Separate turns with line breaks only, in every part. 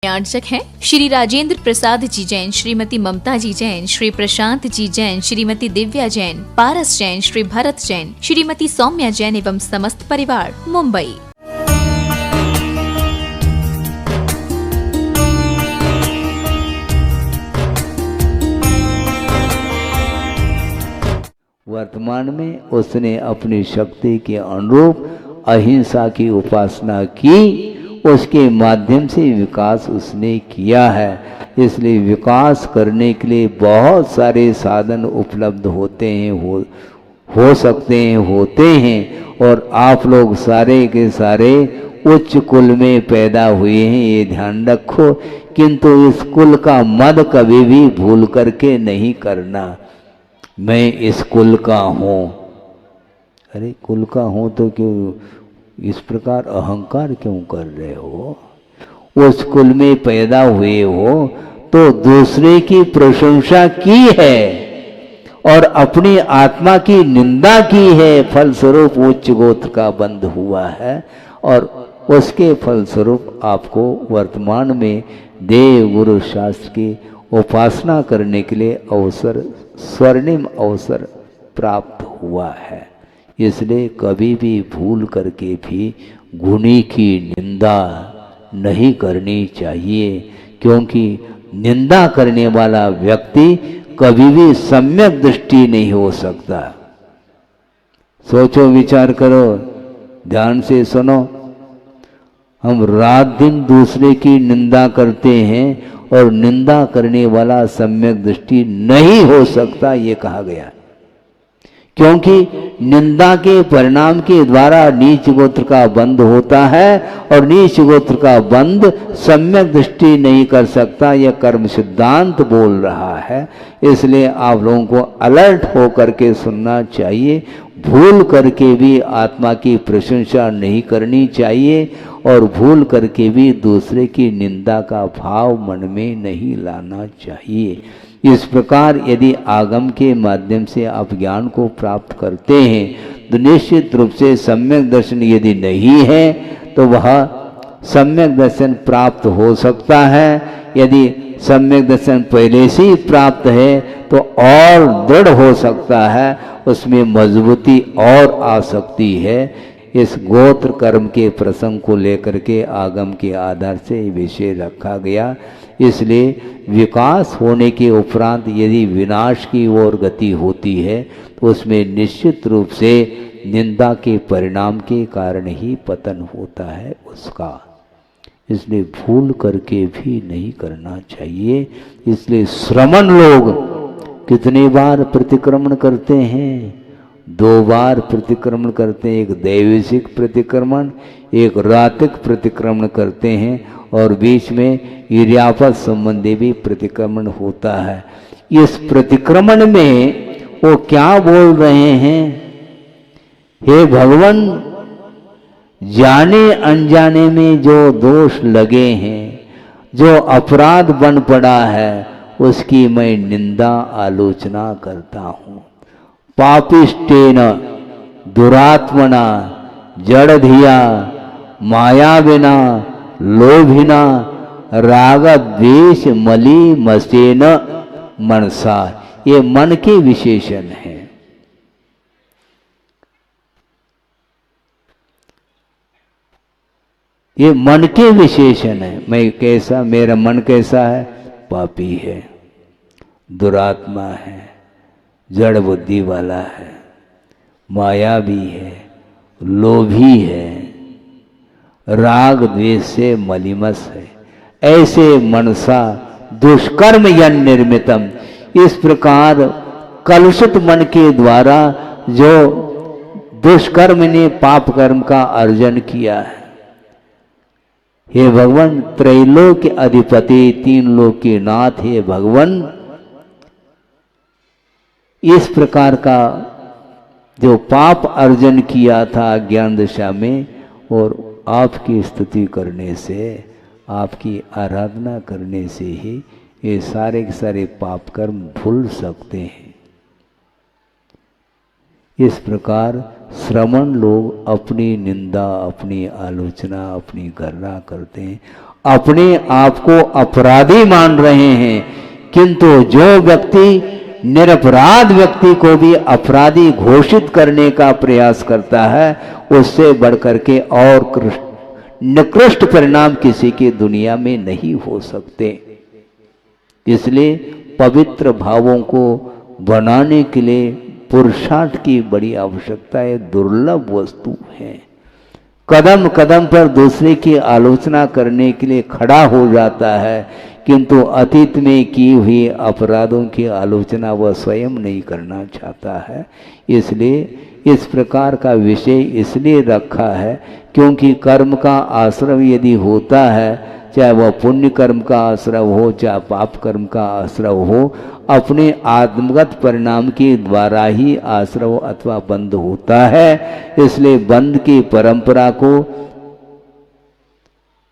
आयोजक हैं श्री राजेंद्र प्रसाद जी जैन, श्रीमती ममता जी जैन, श्री प्रशांत जी जैन, श्रीमती दिव्या जैन, पारस जैन, श्री भरत जैन, श्रीमती सौम्या जैन एवं समस्त परिवार, मुंबई।
वर्तमान में उसने अपनी शक्ति के अनुरूप अहिंसा की उपासना की, उसके माध्यम से विकास उसने किया है। इसलिए विकास करने के लिए बहुत सारे साधन उपलब्ध होते हैं, हो सकते हैं, होते हैं। और आप लोग सारे के सारे उच्च कुल में पैदा हुए हैं, ये ध्यान रखो। किंतु इस कुल का मद कभी भी भूल करके नहीं करना, मैं इस कुल का हूँ। अरे कुल का हूँ तो क्यों इस प्रकार अहंकार क्यों कर रहे हो? उस कुल में पैदा हुए हो तो दूसरे की प्रशंसा की है और अपनी आत्मा की निंदा की है, फलस्वरूप उच्च गोत्र का बंध हुआ है। और उसके फलस्वरूप आपको वर्तमान में देव गुरु शास्त्र की उपासना करने के लिए अवसर, स्वर्णिम अवसर प्राप्त हुआ है। इसलिए कभी भी भूल करके भी गुणी की निंदा नहीं करनी चाहिए, क्योंकि निंदा करने वाला व्यक्ति कभी भी सम्यक दृष्टि नहीं हो सकता। सोचो, विचार करो, ध्यान से सुनो। हम रात दिन दूसरे की निंदा करते हैं और निंदा करने वाला सम्यक दृष्टि नहीं हो सकता, ये कहा गया। क्योंकि निंदा के परिणाम के द्वारा नीच गोत्र का बंध होता है और नीच गोत्र का बंध सम्यक दृष्टि नहीं कर सकता, यह कर्म सिद्धांत बोल रहा है। इसलिए आप लोगों को अलर्ट होकर के सुनना चाहिए। भूल करके भी आत्मा की प्रशंसा नहीं करनी चाहिए और भूल करके भी दूसरे की निंदा का भाव मन में नहीं लाना चाहिए। इस प्रकार यदि आगम के माध्यम से आप ज्ञान को प्राप्त करते हैं तो निश्चित रूप से सम्यक दर्शन यदि नहीं है तो वह सम्यक दर्शन प्राप्त हो सकता है। यदि सम्यक दर्शन पहले से ही प्राप्त है तो और दृढ़ हो सकता है, उसमें मजबूती और आ सकती है। इस गोत्र कर्म के प्रसंग को लेकर के आगम के आधार से विषय रखा गया। इसलिए विकास होने के उपरांत यदि विनाश की ओर गति होती है तो उसमें निश्चित रूप से निंदा के परिणाम के कारण ही पतन होता है उसका। इसलिए भूल करके भी नहीं करना चाहिए। इसलिए श्रमण लोग कितनी बार प्रतिक्रमण करते हैं? 2 बार प्रतिक्रमण करते हैं। एक दैविक प्रतिक्रमण, एक रातिक प्रतिक्रमण करते हैं और बीच में इर्यापत संबंधी भी प्रतिक्रमण होता है। इस प्रतिक्रमण में वो क्या बोल रहे हैं? हे भगवान, जाने अनजाने में जो दोष लगे हैं, जो अपराध बन पड़ा है, उसकी मैं निंदा आलोचना करता हूँ। पापिष्टेन दुरात्मना जड़धिया मायाविना लोभिना राग द्वेष मली मसेन मनसा। ये मन के विशेषण हैं। ये मन के विशेषण है। मैं कैसा, मेरा मन कैसा है? पापी है, दुरात्मा है, जड़ बुद्धि वाला है, मायावी है, लोभी है, राग द्वेष से मलिमस है। ऐसे मनसा दुष्कर्म यन निर्मितम। इस प्रकार कलुषित मन के द्वारा जो दुष्कर्म ने पाप कर्म का अर्जन किया है, हे भगवान, त्रैलोक के अधिपति, 3 लोक के नाथ, हे भगवान, इस प्रकार का जो पाप अर्जन किया था ज्ञान दशा में, और आपकी स्तुति करने से, आपकी आराधना करने से ही ये सारे के सारे पाप कर्म भूल सकते हैं। इस प्रकार श्रमण लोग अपनी निंदा, अपनी आलोचना, अपनी गर्रा करते हैं। अपने आप को अपराधी मान रहे हैं, किंतु जो व्यक्ति निरपराध व्यक्ति को भी अपराधी घोषित करने का प्रयास करता है, उससे बढ़कर के और निकृष्ट परिणाम किसी की दुनिया में नहीं हो सकते। इसलिए पवित्र भावों को बनाने के लिए पुरुषार्थ की बड़ी आवश्यकता है, दुर्लभ वस्तु है। कदम कदम पर दूसरे की आलोचना करने के लिए खड़ा हो जाता है, किंतु अतीत में की हुई अपराधों की आलोचना वह स्वयं नहीं करना चाहता है। इसलिए इस प्रकार का विषय इसलिए रखा है क्योंकि कर्म का आश्रय यदि होता है, चाहे वह पुण्य कर्म का आश्रय हो चाहे पाप कर्म का आश्रय हो, अपने आत्मगत परिणाम के द्वारा ही आश्रय अथवा बंध होता है। इसलिए बंध की परंपरा को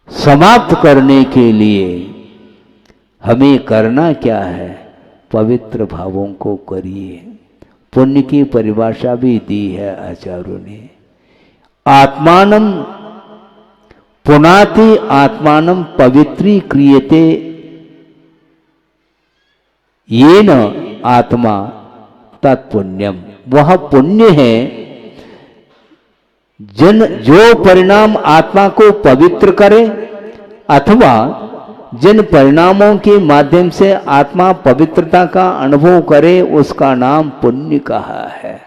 समाप्त करने के लिए हमें करना क्या है? पवित्र भावों को करिए। पुण्य की परिभाषा भी दी है आचार्यों ने, आत्मानं पुनाति आत्मानं पवित्री क्रियते येन आत्मा तत्पुण्यम। वह पुण्य है जो परिणाम आत्मा को पवित्र करे अथवा जिन परिणामों के माध्यम से आत्मा पवित्रता का अनुभव करे, उसका नाम पुण्य कहा है।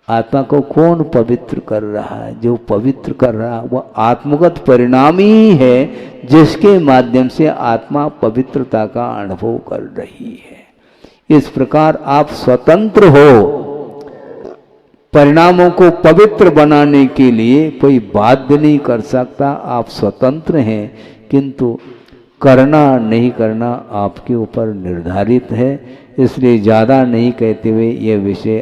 आत्मा को कौन पवित्र कर रहा है? जो पवित्र कर रहा है वह आत्मगत परिणाम ही है, जिसके माध्यम से आत्मा पवित्रता का अनुभव कर रही है। इस प्रकार आप स्वतंत्र हो। परिणामों को पवित्र बनाने के लिए कोई बाध्य नहीं कर सकता, आप स्वतंत्र हैं, किंतु करना नहीं करना आपके ऊपर निर्धारित है। इसलिए ज़्यादा नहीं कहते हुए यह विषय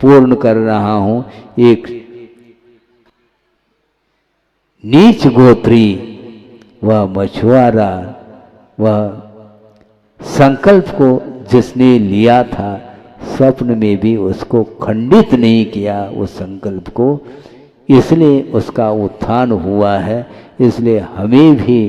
पूर्ण कर रहा हूँ। एक नीच गोत्री वह मछुआरा, वह संकल्प को जिसने लिया था, स्वप्न में भी उसको खंडित नहीं किया उस संकल्प को, इसलिए उसका उत्थान हुआ है। इसलिए हमें भी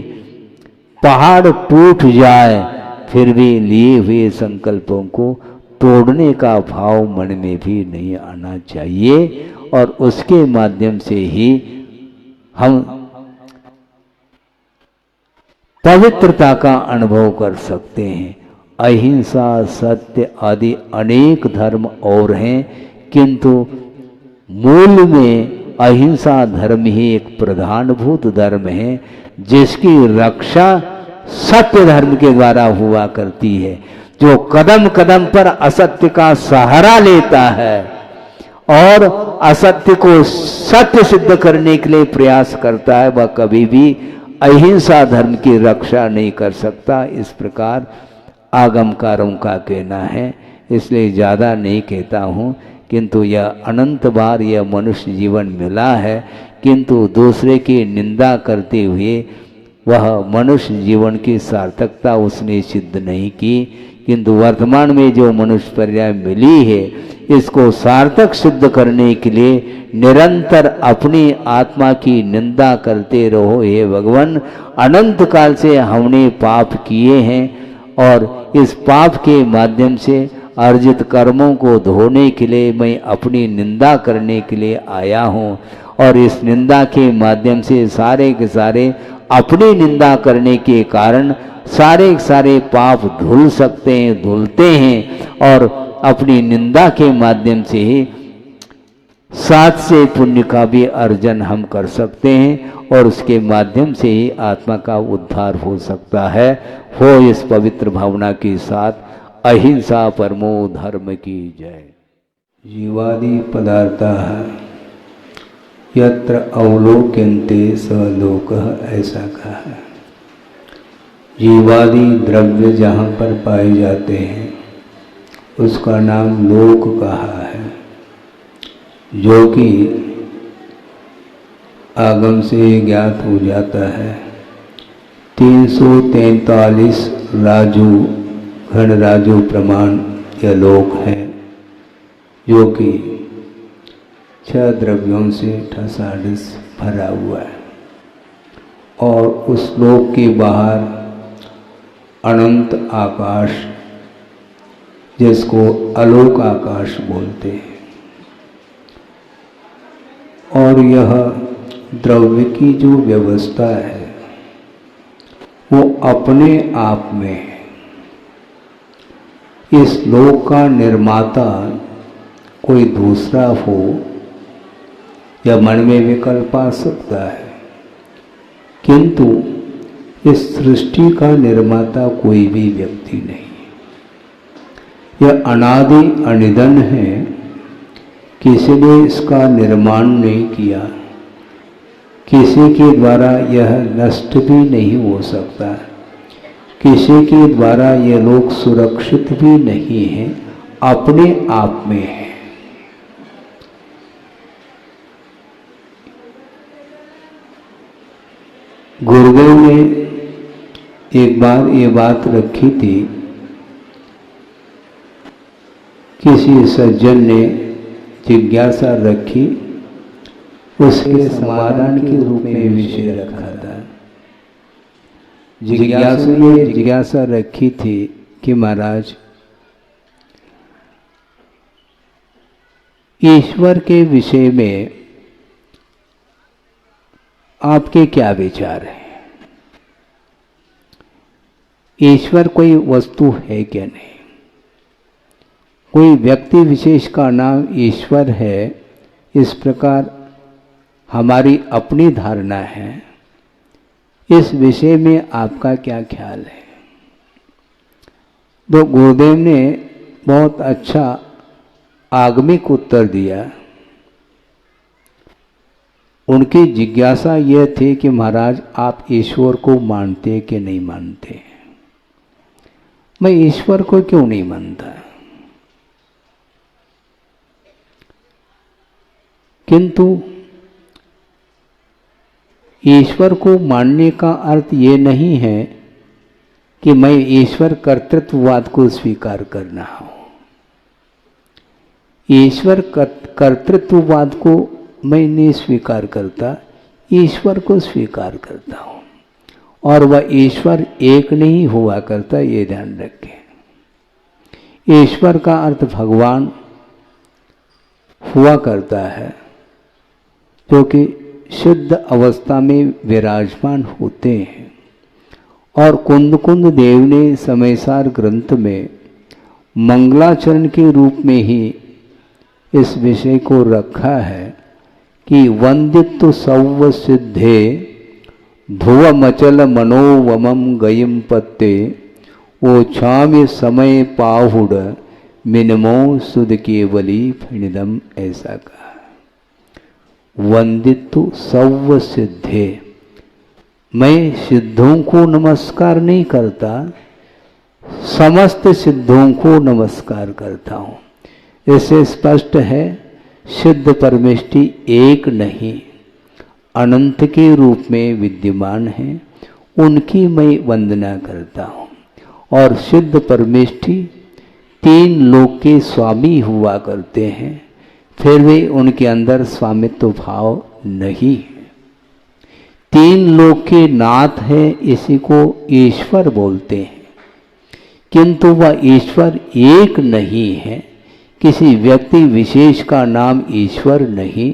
पहाड़ टूट जाए फिर भी लिए हुए संकल्पों को तोड़ने का भाव मन में भी नहीं आना चाहिए, और उसके माध्यम से ही हम पवित्रता का अनुभव कर सकते हैं। अहिंसा, सत्य आदि अनेक धर्म और हैं, किंतु मूल में अहिंसा धर्म ही एक प्रधानभूत धर्म है, जिसकी रक्षा सत्य धर्म के द्वारा हुआ करती है। जो कदम कदम पर असत्य का सहारा लेता है और असत्य को सत्य सिद्ध करने के लिए प्रयास करता है, वह कभी भी अहिंसा धर्म की रक्षा नहीं कर सकता। इस प्रकार आगमकारों का कहना है। इसलिए ज़्यादा नहीं कहता हूँ, किंतु यह अनंत बार यह मनुष्य जीवन मिला है, किंतु दूसरे की निंदा करते हुए वह मनुष्य जीवन की सार्थकता उसने सिद्ध नहीं की, किंतु वर्तमान में जो मनुष्य पर्याय मिली है, इसको सार्थक सिद्ध करने के लिए निरंतर अपनी आत्मा की निंदा करते रहो। हे भगवान, अनंत काल से हमने पाप किए हैं और इस पाप के माध्यम से अर्जित कर्मों को धोने के लिए मैं अपनी निंदा करने के लिए आया हूँ, और इस निंदा के माध्यम से सारे के सारे अपनी निंदा करने के कारण सारे के सारे पाप धुल सकते हैं, धुलते हैं, और अपनी निंदा के माध्यम से ही साथ से पुण्य का भी अर्जन हम कर सकते हैं, और उसके माध्यम से ही आत्मा का उद्धार हो सकता है। हो इस पवित्र भावना के साथ अहिंसा परमो धर्म की जय। जीवादि पदार्थाः यत्र अवलोक्यन्ते स लोकः, ऐसा कहा है। जीवादि द्रव्य जहाँ पर पाए जाते हैं उसका नाम लोक कहा है, जो कि आगम से ज्ञात हो जाता है। 343 राजू घन राजू प्रमाण यह लोक है, जो कि 6 द्रव्यों से ठसाठस भरा हुआ है और उस लोक के बाहर अनंत आकाश, जिसको अलोक आकाश बोलते हैं, और यह द्रव्य की जो व्यवस्था है वो अपने आप में है। इस लोक का निर्माता कोई दूसरा हो या मन में विकल्प आ सकता है, किंतु इस सृष्टि का निर्माता कोई भी व्यक्ति नहीं है। यह अनादि अनिधन है, किसी ने इसका निर्माण नहीं किया, किसी के द्वारा यह नष्ट भी नहीं हो सकता, किसी के द्वारा यह लोक सुरक्षित भी नहीं है, अपने आप में है। गुरुदेव ने एक बार ये बात रखी थी, किसी सज्जन ने जिज्ञासा रखी, उसके समाधान के रूप में विषय रखा था। जिज्ञासु ने जिज्ञासा रखी थी कि महाराज, ईश्वर के विषय में आपके क्या विचार हैं? ईश्वर कोई वस्तु है क्या नहीं? कोई व्यक्ति विशेष का नाम ईश्वर है, इस प्रकार हमारी अपनी धारणा है। इस विषय में आपका क्या ख्याल है? तो गुरुदेव ने बहुत अच्छा आगमिक उत्तर दिया। उनकी जिज्ञासा यह थी कि महाराज, आप ईश्वर को मानते कि नहीं मानते? मैं ईश्वर को क्यों नहीं मानता, किंतु ईश्वर को मानने का अर्थ ये नहीं है कि मैं ईश्वर कर्तृत्ववाद को स्वीकार करना हो। ईश्वर कर्तृत्ववाद को मैं नहीं स्वीकार करता, ईश्वर को स्वीकार करता हूँ, और वह ईश्वर एक नहीं हुआ करता, ये ध्यान रखें। ईश्वर का अर्थ भगवान हुआ करता है, जो कि शुद्ध अवस्था में विराजमान होते हैं। और कुंद कुंद देव ने समयसार ग्रंथ में मंगलाचरण के रूप में ही इस विषय को रखा है कि वंदित्व सौव सिद्धे ध्रुवमचल मनोवमम गयम पत्ते ओ छाम्य समय पाहुड़ मिनमो सुध केवली फणिदम, ऐसा कहा। वंदित्व सौव सिद्धे, मैं सिद्धों को नमस्कार नहीं करता, समस्त सिद्धों को नमस्कार करता हूँ। इससे स्पष्ट है, सिद्ध परमेष्टि एक नहीं, अनंत के रूप में विद्यमान है, उनकी मैं वंदना करता हूँ। और सिद्ध परमेष्टि 3 लोक के स्वामी हुआ करते हैं, फिर भी उनके अंदर स्वामित्व भाव नहीं है। 3 लोक के नाथ है, इसी को ईश्वर बोलते हैं, किंतु वह ईश्वर एक नहीं है। किसी व्यक्ति विशेष का नाम ईश्वर नहीं,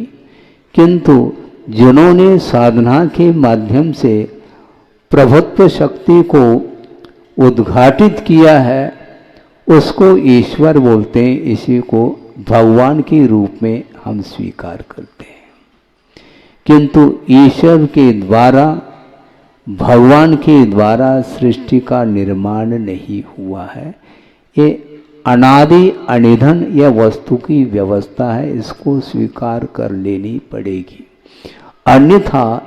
किंतु जिन्होंने साधना के माध्यम से प्रभुत्व शक्ति को उद्घाटित किया है, उसको ईश्वर बोलते हैं। इसी को भगवान के रूप में हम स्वीकार करते हैं, किंतु ईश्वर के द्वारा, भगवान के द्वारा सृष्टि का निर्माण नहीं हुआ है। ये अनादि अनिधन यह वस्तु की व्यवस्था है, इसको स्वीकार कर लेनी पड़ेगी, अन्यथा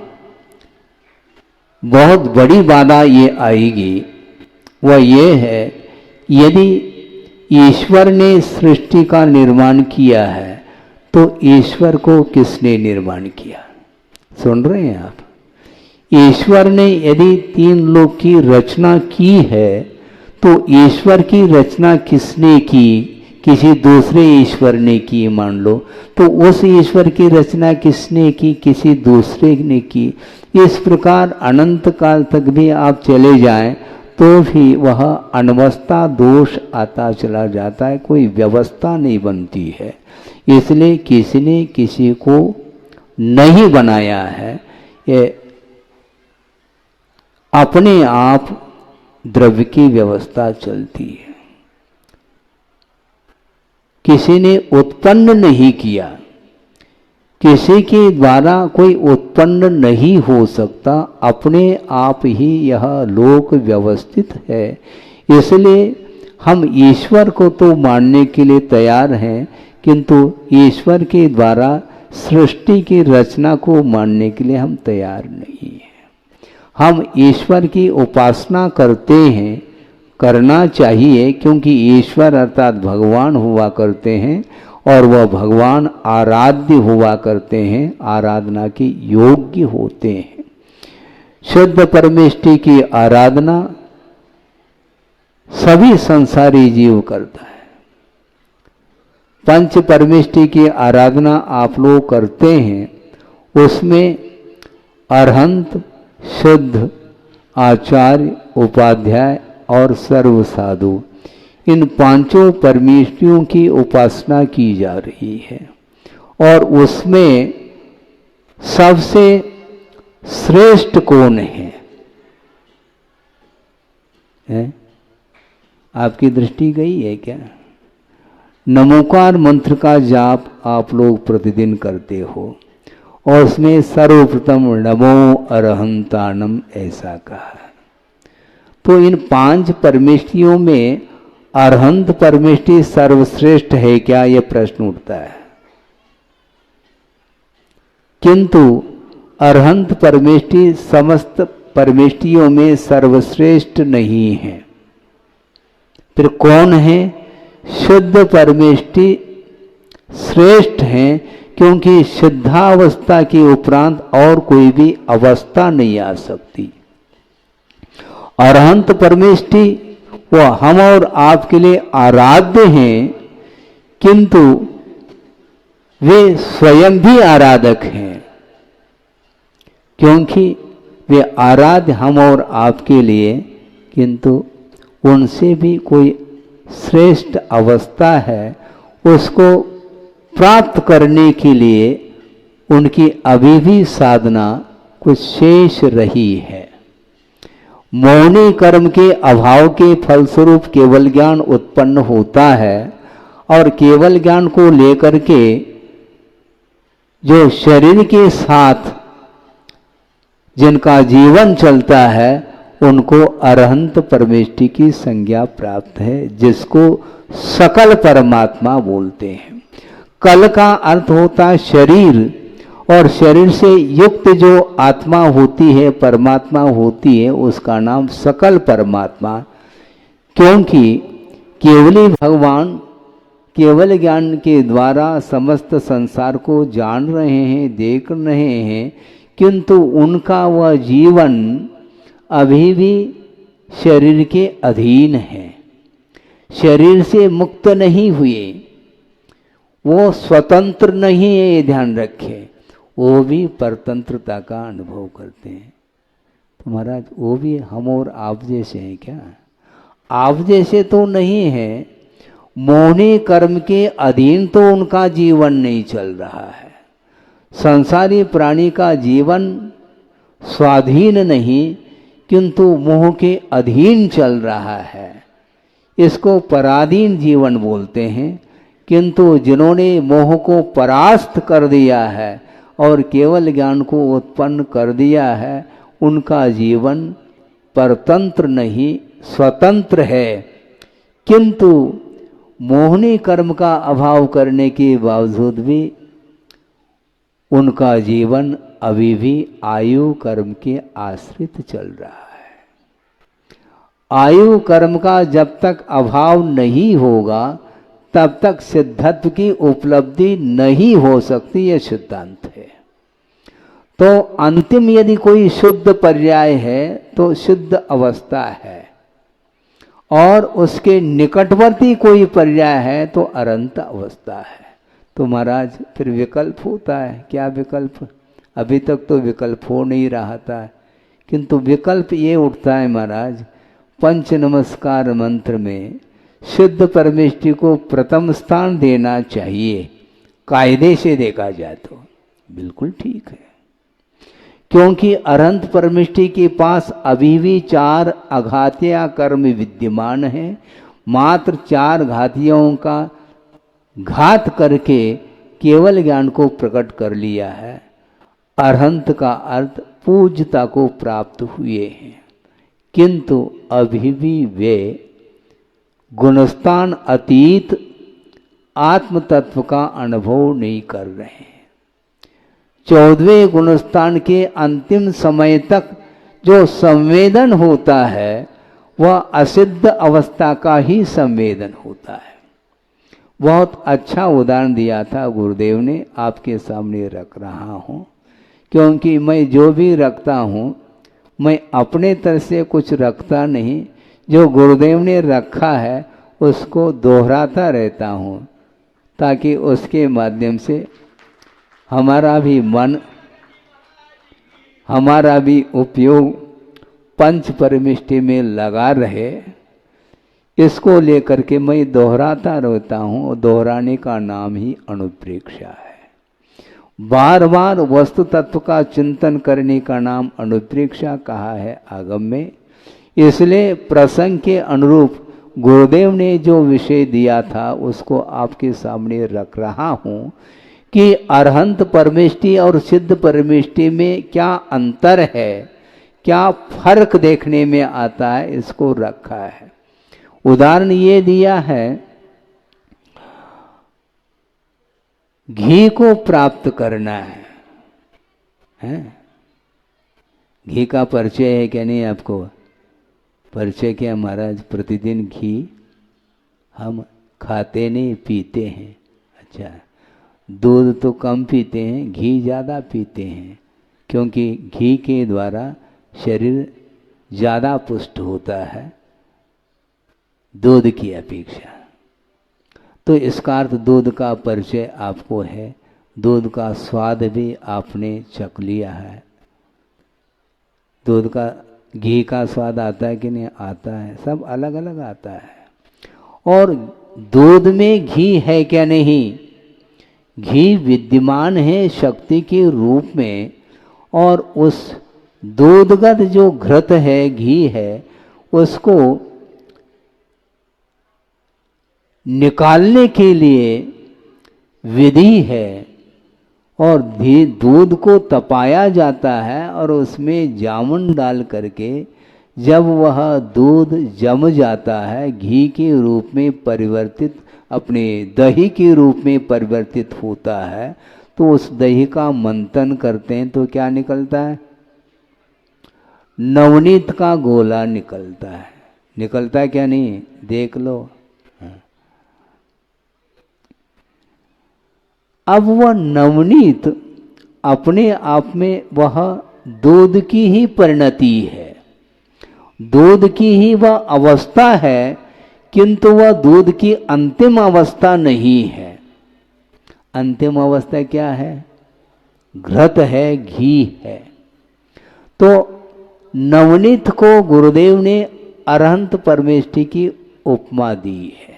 बहुत बड़ी बाधा ये आएगी। वह ये है, यदि ईश्वर ने सृष्टि का निर्माण किया है तो ईश्वर को किसने निर्माण किया? सुन रहे हैं आप? ईश्वर ने यदि 3 लोक की रचना की है तो ईश्वर की रचना किसने की, किसी दूसरे ईश्वर ने की मान लो, तो उस ईश्वर की रचना किसने की? किसी दूसरे ने की। इस प्रकार अनंत काल तक भी आप चले जाएं तो भी वह अनवस्था दोष आता चला जाता है, कोई व्यवस्था नहीं बनती है। इसलिए किसी ने किसी को नहीं बनाया है, ये अपने आप द्रव्य की व्यवस्था चलती है। किसी ने उत्पन्न नहीं किया, किसी के द्वारा कोई उत्पन्न नहीं हो सकता, अपने आप ही यह लोक व्यवस्थित है। इसलिए हम ईश्वर को तो मानने के लिए तैयार हैं, किंतु ईश्वर के द्वारा सृष्टि की रचना को मानने के लिए हम तैयार नहीं हैं। हम ईश्वर की उपासना करते हैं, करना चाहिए, क्योंकि ईश्वर अर्थात भगवान हुआ करते हैं और वह भगवान आराध्य हुआ करते हैं, आराधना के योग्य होते हैं। शुद्ध परमेष्टि की आराधना सभी संसारी जीव करता है। पंच परमेष्टि की आराधना आप लोग करते हैं, उसमें अरहंत, शुद्ध, आचार्य, उपाध्याय और सर्व साधु, इन पांचों परमेष्टियों की उपासना की जा रही है। और उसमें सबसे श्रेष्ठ कौन है? आपकी दृष्टि गई है क्या? नमोकार मंत्र का जाप आप लोग प्रतिदिन करते हो और उसमें सर्वप्रथम नमो अरहंतानम ऐसा कहा है। तो इन पांच परमेष्टियों में अरहंत परमेष्टि सर्वश्रेष्ठ है क्या, यह प्रश्न उठता है। किंतु अरहंत परमेष्टि समस्त परमेष्टियों में सर्वश्रेष्ठ नहीं है। फिर कौन है? शुद्ध परमेष्टि श्रेष्ठ है, क्योंकि शुद्धावस्था के उपरांत और कोई भी अवस्था नहीं आ सकती। अरहंत परमेष्टि वो हम और आपके लिए आराध्य हैं, किंतु वे स्वयं भी आराधक हैं, क्योंकि वे आराध्य हम और आपके लिए, किंतु उनसे भी कोई श्रेष्ठ अवस्था है। उसको प्राप्त करने के लिए उनकी अभी भी साधना कुछ शेष रही है। मौनी कर्म के अभाव के फलस्वरूप केवल ज्ञान उत्पन्न होता है, और केवल ज्ञान को लेकर के जो शरीर के साथ जिनका जीवन चलता है, उनको अरहंत परमेष्टि की संज्ञा प्राप्त है, जिसको सकल परमात्मा बोलते हैं। कल का अर्थ होता है शरीर, और शरीर से युक्त जो आत्मा होती है, परमात्मा होती है, उसका नाम सकल परमात्मा। क्योंकि केवली भगवान केवल ज्ञान के द्वारा समस्त संसार को जान रहे हैं, देख रहे हैं, किंतु उनका वह जीवन अभी भी शरीर के अधीन है, शरीर से मुक्त नहीं हुए, वो स्वतंत्र नहीं है, ये ध्यान रखें। वो भी परतंत्रता का अनुभव करते हैं। तो महाराज वो भी हम और आप जैसे हैं क्या? आप जैसे तो नहीं है, मोहनी कर्म के अधीन तो उनका जीवन नहीं चल रहा है। संसारी प्राणी का जीवन स्वाधीन नहीं, किंतु मोह के अधीन चल रहा है। इसको पराधीन जीवन बोलते हैं। किंतु जिन्होंने मोह को परास्त कर दिया है और केवल ज्ञान को उत्पन्न कर दिया है, उनका जीवन परतंत्र नहीं, स्वतंत्र है। किंतु मोहनी कर्म का अभाव करने के बावजूद भी उनका जीवन अभी भी आयु कर्म के आश्रित चल रहा है। आयु कर्म का जब तक अभाव नहीं होगा, तब तक सिद्धत्व की उपलब्धि नहीं हो सकती, यह सिद्धांत है। तो अंतिम यदि कोई शुद्ध पर्याय है तो शुद्ध अवस्था है, और उसके निकटवर्ती कोई पर्याय है तो अरंत अवस्था है। तो महाराज फिर विकल्प होता है। क्या विकल्प? अभी तक तो विकल्प हो नहीं रहा था, किंतु विकल्प ये उठता है महाराज, पंच नमस्कार मंत्र में सिद्ध परमेष्टि को प्रथम स्थान देना चाहिए, कायदे से देखा जाए तो बिल्कुल ठीक है। क्योंकि अरंत परमेष्टि के पास अभी भी 4 अघातीय कर्म विद्यमान हैं। मात्र 4 घातियों का घात करके केवल ज्ञान को प्रकट कर लिया है। अरहंत का अर्थ पूज्यता को प्राप्त हुए हैं, किंतु अभी भी वे गुणस्थान अतीत आत्म तत्व का अनुभव नहीं कर रहे हैं। 14वें गुणस्थान के अंतिम समय तक जो संवेदन होता है वह असिद्ध अवस्था का ही संवेदन होता है। बहुत अच्छा उदाहरण दिया था गुरुदेव ने, आपके सामने रख रहा हूँ। क्योंकि मैं जो भी रखता हूँ मैं अपने तरफ से कुछ रखता नहीं, जो गुरुदेव ने रखा है उसको दोहराता रहता हूँ, ताकि उसके माध्यम से हमारा भी मन, हमारा भी उपयोग पंच परमिष्टि में लगा रहे। इसको लेकर के मैं दोहराता रहता हूँ, और दोहराने का नाम ही अनुप्रेक्षा है। बार बार वस्तु तत्व का चिंतन करने का नाम अनुप्रेक्षा कहा है आगम में। इसलिए प्रसंग के अनुरूप गुरुदेव ने जो विषय दिया था उसको आपके सामने रख रहा हूँ कि अरहंत परमेष्टि और सिद्ध परमेष्टि में क्या अंतर है, क्या फर्क देखने में आता है, इसको रखा है। उदाहरण ये दिया है, घी को प्राप्त करना है? घी का परिचय है क्या नहीं आपको? परिचय क्या महाराज? प्रतिदिन घी हम खाते नहीं, पीते हैं। अच्छा, दूध तो कम पीते हैं, घी ज़्यादा पीते हैं, क्योंकि घी के द्वारा शरीर ज़्यादा पुष्ट होता है दूध की अपेक्षा। तो इसका अर्थ दूध का परिचय आपको है, दूध का स्वाद भी आपने चख लिया है। दूध का, घी का स्वाद आता है कि नहीं आता है? सब अलग अलग आता है। और दूध में घी है क्या नहीं? घी विद्यमान है शक्ति के रूप में, और उस दूधगत जो घृत है, घी है, उसको निकालने के लिए विधि है, और दूध को तपाया जाता है और उसमें जामुन डाल करके जब वह दूध जम जाता है, घी के रूप में परिवर्तित, अपने दही के रूप में परिवर्तित होता है, तो उस दही का मंथन करते हैं तो क्या निकलता है? नवनीत का गोला निकलता है। निकलता है क्या नहीं? देख लो। अब वह नवनीत अपने आप में वह दूध की ही परिणति है, दूध की ही वह अवस्था है, किंतु वह दूध की अंतिम अवस्था नहीं है। अंतिम अवस्था क्या है? घृत है, घी है। तो नवनीत को गुरुदेव ने अरहंत परमेष्टि की उपमा दी है।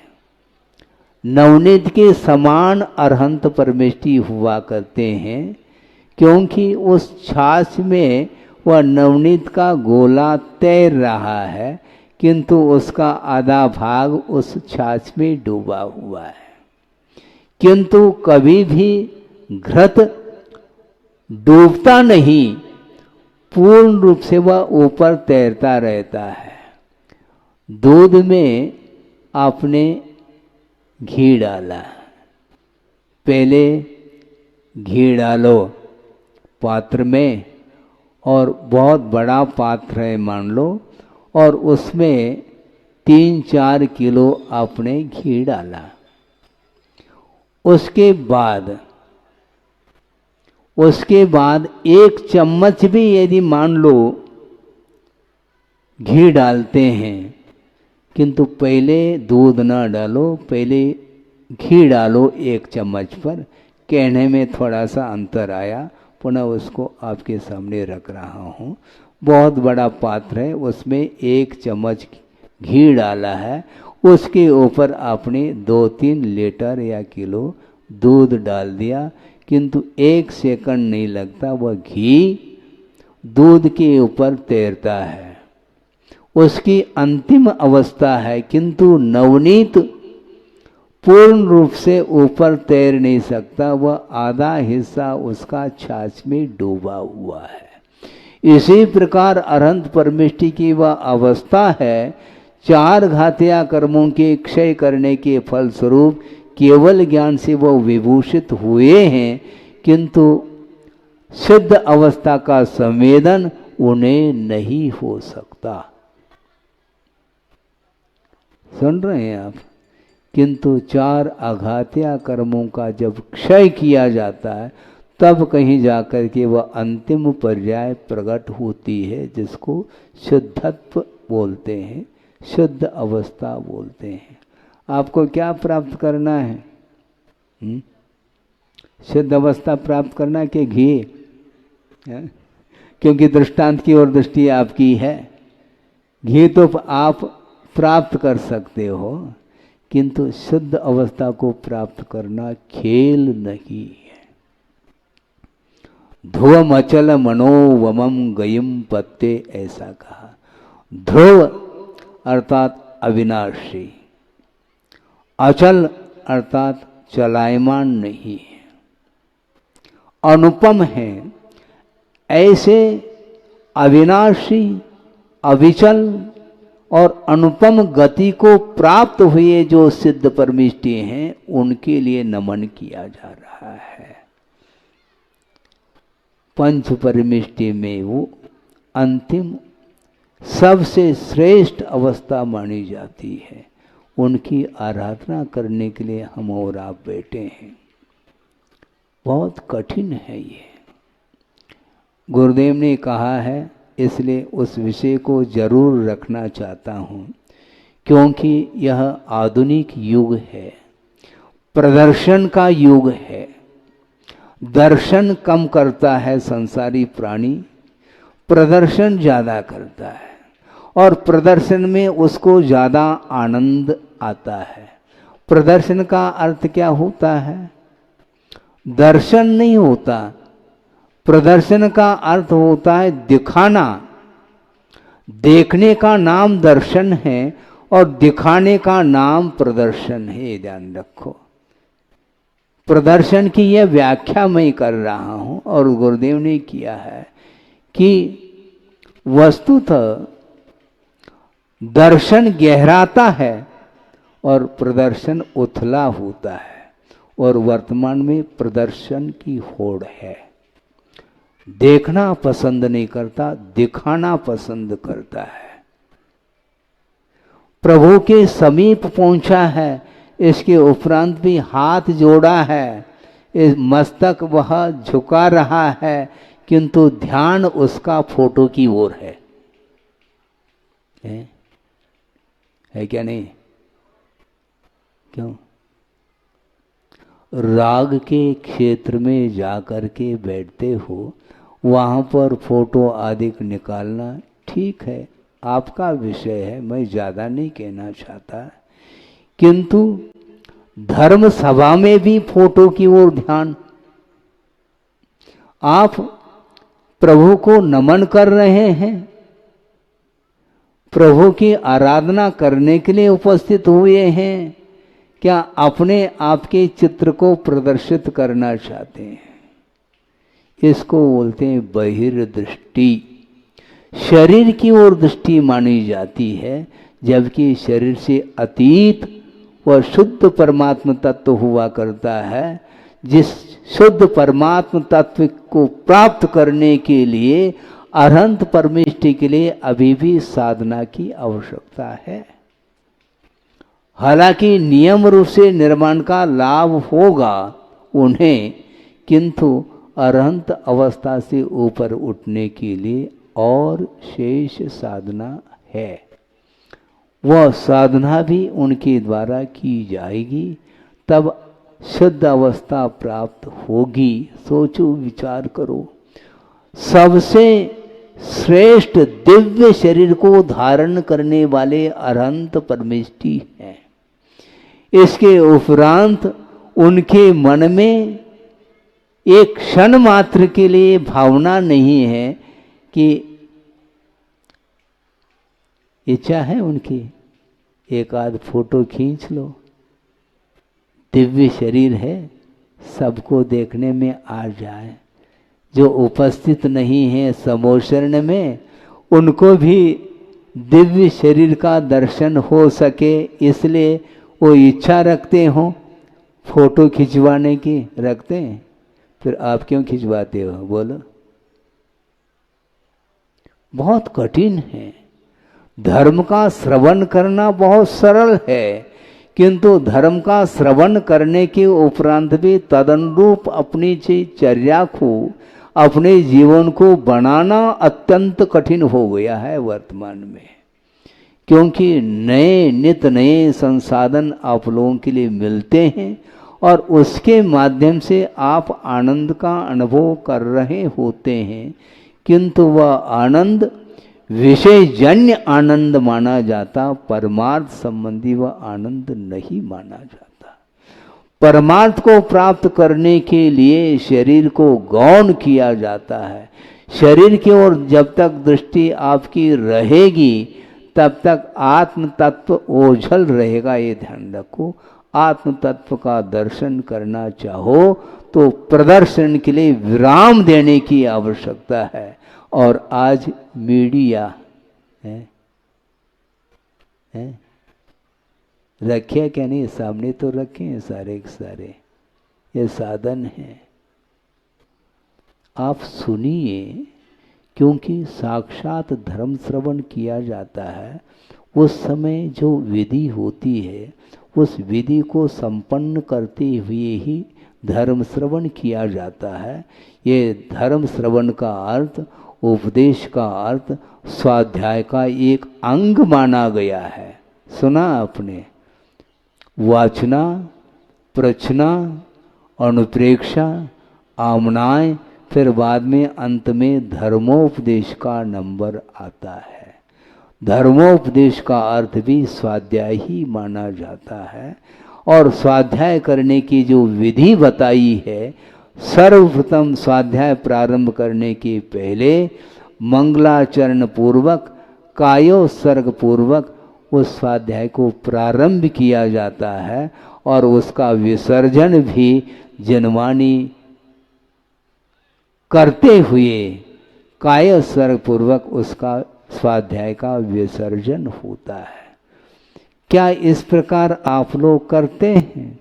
नवनीत के समान अरहंत परमेष्टि हुआ करते हैं, क्योंकि उस छाछ में वह नवनीत का गोला तैर रहा है, किंतु उसका आधा भाग उस छाछ में डूबा हुआ है। किंतु कभी भी घृत डूबता नहीं, पूर्ण रूप से वह ऊपर तैरता रहता है। दूध में आपने घी डाला, पहले घी डालो पात्र में, और बहुत बड़ा पात्र है मान लो, और उसमें 3-4 किलो आपने घी डाला। उसके बाद 1 चम्मच भी यदि मान लो घी डालते हैं, किंतु पहले दूध ना डालो, पहले घी डालो 1 चम्मच पर। कहने में थोड़ा सा अंतर आया, पुनः उसको आपके सामने रख रहा हूँ। बहुत बड़ा पात्र है, उसमें 1 चम्मच घी डाला है, उसके ऊपर आपने 2-3 लीटर या किलो दूध डाल दिया, किंतु 1 सेकंड नहीं लगता, वह घी दूध के ऊपर तैरता है। उसकी अंतिम अवस्था है, किंतु नवनीत पूर्ण रूप से ऊपर तैर नहीं सकता, वह आधा हिस्सा उसका छाछ में डूबा हुआ है। इसी प्रकार अरहंत परमिष्टि की वह अवस्था है, 4 घातिया कर्मों के क्षय करने के फलस्वरूप केवल ज्ञान से वो विभूषित हुए हैं, किंतु सिद्ध अवस्था का संवेदन उन्हें नहीं हो सकता। सुन रहे हैं आप? किंतु 4 आघातिया कर्मों का जब क्षय किया जाता है, तब कहीं जाकर के वह अंतिम पर्याय प्रकट होती है, जिसको शुद्धत्व बोलते हैं, शुद्ध अवस्था बोलते हैं। आपको क्या प्राप्त करना है? शुद्ध अवस्था प्राप्त करना कि घी? क्योंकि दृष्टांत की ओर दृष्टि आपकी है। घी तो आप प्राप्त कर सकते हो, किंतु शुद्ध अवस्था को प्राप्त करना खेल नहीं है। ध्रुवम अचल मनोवमम गयम पत्ते, ऐसा कहा। ध्रुव अर्थात अविनाशी, अचल अर्थात चलायमान नहीं है, अनुपम है। ऐसे अविनाशी, अविचल और अनुपम गति को प्राप्त हुए जो सिद्ध परमिष्टि हैं, उनके लिए नमन किया जा रहा है। पंच परमिष्टि में वो अंतिम सबसे श्रेष्ठ अवस्था मानी जाती है। उनकी आराधना करने के लिए हम और आप बैठे हैं। बहुत कठिन है ये। गुरुदेव ने कहा है, इसलिए उस विषय को जरूर रखना चाहता हूँ, क्योंकि यह आधुनिक युग है, प्रदर्शन का युग है। दर्शन कम करता है संसारी प्राणी, प्रदर्शन ज़्यादा करता है, और प्रदर्शन में उसको ज़्यादा आनंद आता है। प्रदर्शन का अर्थ क्या होता है? दर्शन नहीं होता। प्रदर्शन का अर्थ होता है दिखाना। देखने का नाम दर्शन है और दिखाने का नाम प्रदर्शन है, ये ध्यान रखो। प्रदर्शन की यह व्याख्या मैं कर रहा हूं, और गुरुदेव ने किया है कि वस्तुतः दर्शन गहराता है और प्रदर्शन उथला होता है, और वर्तमान में प्रदर्शन की होड़ है। देखना पसंद नहीं करता, दिखाना पसंद करता है। प्रभु के समीप पहुंचा है, इसके उपरांत भी हाथ जोड़ा है, इस मस्तक वह झुका रहा है, किंतु ध्यान उसका फोटो की ओर है क्या नहीं? क्यों? राग के क्षेत्र में जाकर के बैठते हो, वहाँ पर फोटो आदि निकालना ठीक है, आपका विषय है, मैं ज़्यादा नहीं कहना चाहता। किंतु धर्म सभा में भी फोटो की ओर ध्यान। आप प्रभु को नमन कर रहे हैं, प्रभु की आराधना करने के लिए उपस्थित हुए हैं, क्या अपने आपके चित्र को प्रदर्शित करना चाहते हैं? इसको बोलते हैं बहिर्दृष्टि। शरीर की ओर दृष्टि मानी जाती है, जबकि शरीर से अतीत वह शुद्ध परमात्म तत्व हुआ करता है। जिस शुद्ध परमात्म तत्व को प्राप्त करने के लिए, अरहंत परमिष्टि के लिए अभी भी साधना की आवश्यकता है। हालांकि नियम रूप से निर्माण का लाभ होगा उन्हें, किंतु अरहंत अवस्था से ऊपर उठने के लिए और शेष साधना है। वह साधना भी उनके द्वारा की जाएगी, तब शुद्ध अवस्था प्राप्त होगी। सोचो, विचार करो, सबसे श्रेष्ठ दिव्य शरीर को धारण करने वाले अनंत परमेष्टि हैं। इसके उपरांत उनके मन में एक क्षण मात्र के लिए भावना नहीं है कि इच्छा है उनकी एक आध फोटो खींच लो। दिव्य शरीर है, सबको देखने में आ जाए। जो उपस्थित नहीं है समोशरण में, उनको भी दिव्य शरीर का दर्शन हो सके, इसलिए वो इच्छा रखते हो फोटो खिंचवाने की। रखते हैं? फिर आप क्यों खिंचवाते हो? बोलो। बहुत कठिन है। धर्म का श्रवण करना बहुत सरल है, किंतु धर्म का श्रवण करने के उपरांत भी तदनुरूप अपनी चर्या को, अपने जीवन को बनाना अत्यंत कठिन हो गया है वर्तमान में। क्योंकि नए नित नए संसाधन आप लोगों के लिए मिलते हैं और उसके माध्यम से आप आनंद का अनुभव कर रहे होते हैं, किंतु वह आनंद विषयजन्य आनंद माना जाता, परमार्थ संबंधी वह आनंद नहीं माना जाता। परमार्थ को प्राप्त करने के लिए शरीर को गौण किया जाता है। शरीर की ओर जब तक दृष्टि आपकी रहेगी, तब तक आत्म तत्व ओझल रहेगा। ये ध्यान रखो, आत्म तत्व का दर्शन करना चाहो तो प्रदर्शन के लिए विराम देने की आवश्यकता है। और आज मीडिया है रखे क्या नहीं, सामने तो रखे हैं सारे के सारे, ये साधन है। आप सुनिए, क्योंकि साक्षात धर्म श्रवण किया जाता है। उस समय जो विधि होती है, उस विधि को संपन्न करते हुए ही धर्म श्रवण किया जाता है। ये धर्म श्रवण का अर्थ, उपदेश का अर्थ स्वाध्याय का एक अंग माना गया है। सुना आपने? वाचना, प्रचना, अनुप्रेक्षा, आमनाएं, फिर बाद में अंत में धर्मोपदेश का नंबर आता है। धर्मोपदेश का अर्थ भी स्वाध्याय ही माना जाता है। और स्वाध्याय करने की जो विधि बताई है, सर्वप्रथम स्वाध्याय प्रारंभ करने के पहले मंगलाचरण पूर्वक, कायोत्सर्ग पूर्वक उस स्वाध्याय को प्रारंभ किया जाता है और उसका विसर्जन भी जनवाणी करते हुए कायोत्सर्ग पूर्वक उसका स्वाध्याय का विसर्जन होता है। क्या इस प्रकार आप लोग करते हैं?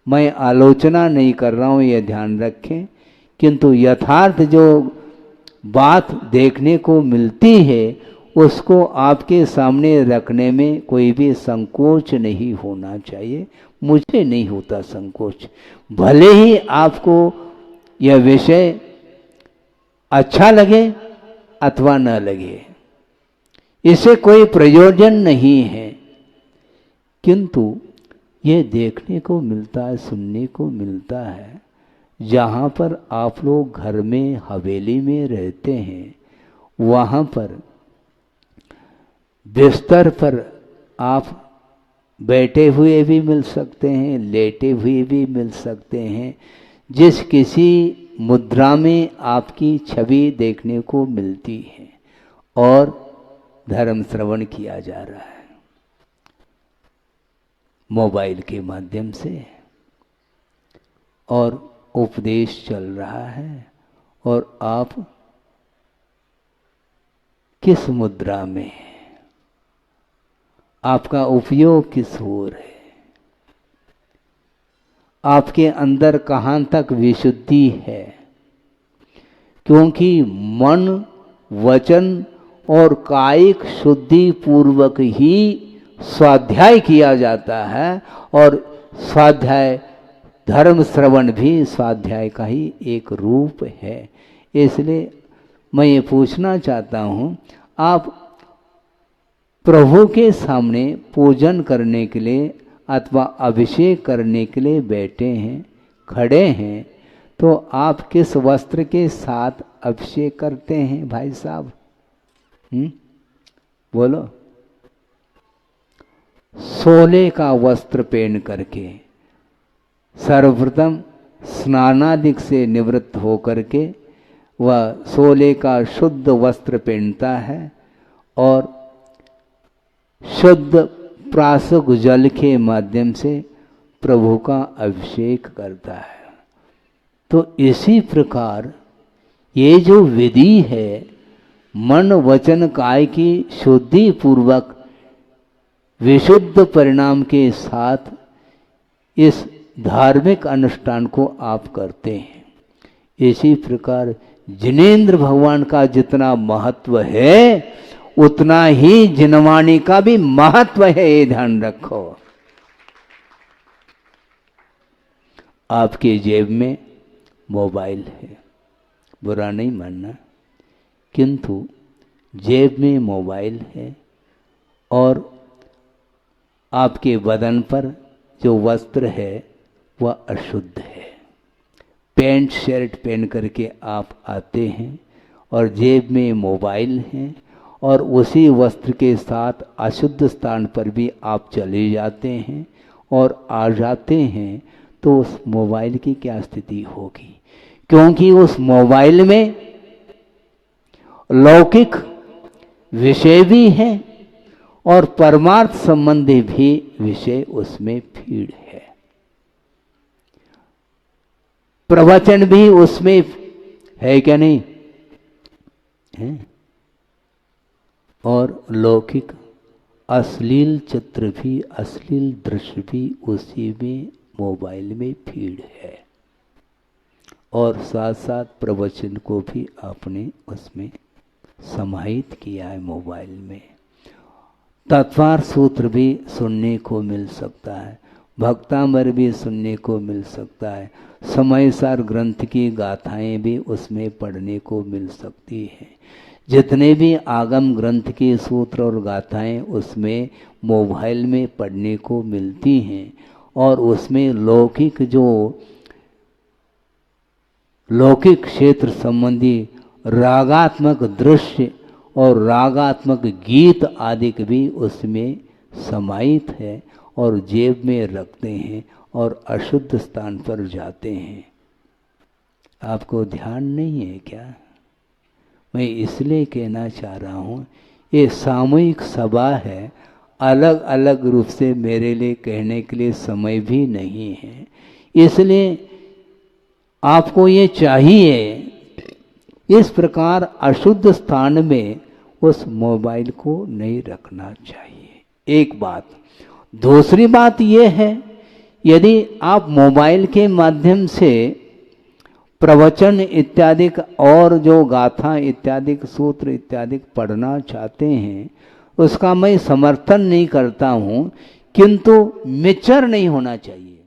मैं आलोचना नहीं कर रहा हूँ, यह ध्यान रखें, किंतु यथार्थ जो बात देखने को मिलती है उसको आपके सामने रखने में कोई भी संकोच नहीं होना चाहिए। मुझे नहीं होता संकोच, भले ही आपको यह विषय अच्छा लगे अथवा न लगे, इससे कोई प्रयोजन नहीं है, किंतु ये देखने को मिलता है, सुनने को मिलता है। जहाँ पर आप लोग घर में हवेली में रहते हैं, वहाँ पर बिस्तर पर आप बैठे हुए भी मिल सकते हैं, लेटे हुए भी मिल सकते हैं। जिस किसी मुद्रा में आपकी छवि देखने को मिलती है और धर्म श्रवण किया जा रहा है मोबाइल के माध्यम से, और उपदेश चल रहा है, और आप किस मुद्रा में हैं, आपका उपयोग किस ओर है, आपके अंदर कहाँ तक विशुद्धि है। क्योंकि मन, वचन और कायिक शुद्धि पूर्वक ही स्वाध्याय किया जाता है, और स्वाध्याय धर्म श्रवण भी स्वाध्याय का ही एक रूप है। इसलिए मैं ये पूछना चाहता हूँ, आप प्रभु के सामने पूजन करने के लिए अथवा अभिषेक करने के लिए बैठे हैं, खड़े हैं, तो आप किस वस्त्र के साथ अभिषेक करते हैं भाई साहब? बोलो। सोले का वस्त्र पहन करके, सर्वप्रथम स्नानादिक से निवृत्त होकर के वह सोले का शुद्ध वस्त्र पहनता है और शुद्ध प्रासुक जल के माध्यम से प्रभु का अभिषेक करता है। तो इसी प्रकार ये जो विधि है, मन वचन काय की शुद्धि पूर्वक विशुद्ध परिणाम के साथ इस धार्मिक अनुष्ठान को आप करते हैं। इसी प्रकार जिनेंद्र भगवान का जितना महत्व है उतना ही जिनवाणी का भी महत्व है, ये ध्यान रखो। आपके जेब में मोबाइल है, बुरा नहीं मानना, किंतु जेब में मोबाइल है और आपके बदन पर जो वस्त्र है वह अशुद्ध है। पैंट शर्ट पहन करके आप आते हैं और जेब में मोबाइल है और उसी वस्त्र के साथ अशुद्ध स्थान पर भी आप चले जाते हैं और आ जाते हैं, तो उस मोबाइल की क्या स्थिति होगी? क्योंकि उस मोबाइल में लौकिक विषय भी है और परमार्थ संबंधी भी विषय उसमें फीड है, प्रवचन भी उसमें है क्या नहीं है? और लौकिक अश्लील चित्र भी, अश्लील दृश्य भी उसी में मोबाइल में फीड है और साथ साथ प्रवचन को भी आपने उसमें समाहित किया है मोबाइल में। तत्वार सूत्र भी सुनने को मिल सकता है, भक्तामर भी सुनने को मिल सकता है, समयसार ग्रंथ की गाथाएं भी उसमें पढ़ने को मिल सकती हैं। जितने भी आगम ग्रंथ के सूत्र और गाथाएं उसमें मोबाइल में पढ़ने को मिलती हैं और उसमें लौकिक क्षेत्र संबंधी रागात्मक दृश्य और रागात्मक गीत आदि भी उसमें समाहित है और जेब में रखते हैं और अशुद्ध स्थान पर जाते हैं। आपको ध्यान नहीं है क्या? मैं इसलिए कहना चाह रहा हूँ, ये सामूहिक सभा है, अलग अलग रूप से मेरे लिए कहने के लिए समय भी नहीं है, इसलिए आपको ये चाहिए इस प्रकार अशुद्ध स्थान में उस मोबाइल को नहीं रखना चाहिए। एक बात। दूसरी बात यह है, यदि आप मोबाइल के माध्यम से प्रवचन इत्यादि और जो गाथा इत्यादि सूत्र इत्यादि पढ़ना चाहते हैं, उसका मैं समर्थन नहीं करता हूँ, किंतु मिचर नहीं होना चाहिए।